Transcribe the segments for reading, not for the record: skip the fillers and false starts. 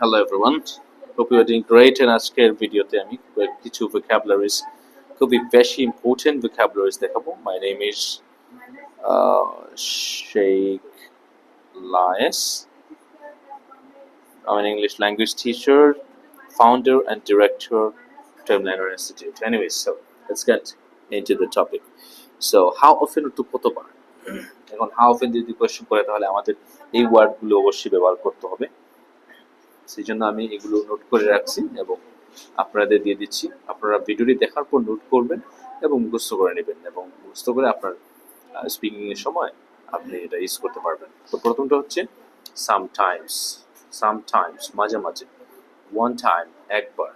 Hello everyone. Hope you are doing great and আজকের ভিডিওতে আমি কিছু vocabularies খুবই বেশি important vocabularies দেখাবো. My name is Sheikh Lias. I'm an English language teacher, founder and director of Timeliner Institute. Anyways, so let's get into the topic. So how often to কতবার? এখন how often যদি question করে তাহলে আমাদের এই ওয়ার্ডগুলো অবশ্যই ব্যবহার করতে হবে. সেই জন্য আমি এগুলো নোট করে রাখছি এবং আপনাদের দিয়ে দিচ্ছি. আপনারা ভিডিওটি দেখার পর নোট করবেন এবং মুখস্থ করে নেবেন এবং মুখস্থ করে আপনার স্পিকিং এর সময় আপনি এটা ইউজ করতে পারবেন. তো প্রথমটা হচ্ছে সামটাইমস মাঝে মাঝে, ওয়ান টাইম একবার,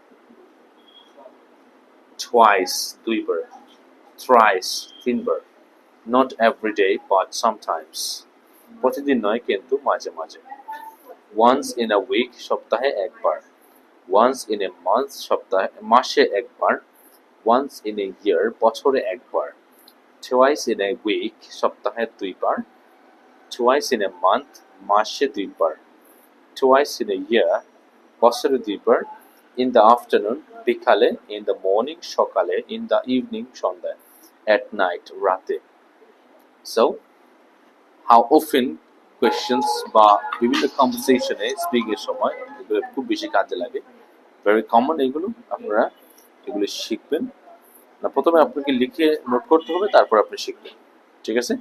টুয়াইস দুইবার, থ্রাইস তিনবার, নট এভরিডে বাট সামটাইমস প্রতিদিন নয় কিন্তু মাঝে মাঝে, once in a week সপ্তাহে একবার, once in a month মাসে একবার, once in a year বছরে একবার, twice in a week সপ্তাহে দুইবার, twice in a month মাসে দুইবার, twice in a year বছরে দুইবার, in the afternoon বিকালে, in the morning সকালে, in the evening সন্ধ্যায়, at night রাতে. So how often questions বা বিভিন্ন কনভারসেশনে স্পিকিং এর সময় এগুলো খুব বেশি কাজে লাগে, ভেরি কমন. এগুলো আপনারা এগুলো শিখবেন না, প্রথমে আপনাকে লিখে নোট করতে হবে, তারপর আপনি শিখবেন. ঠিক আছে?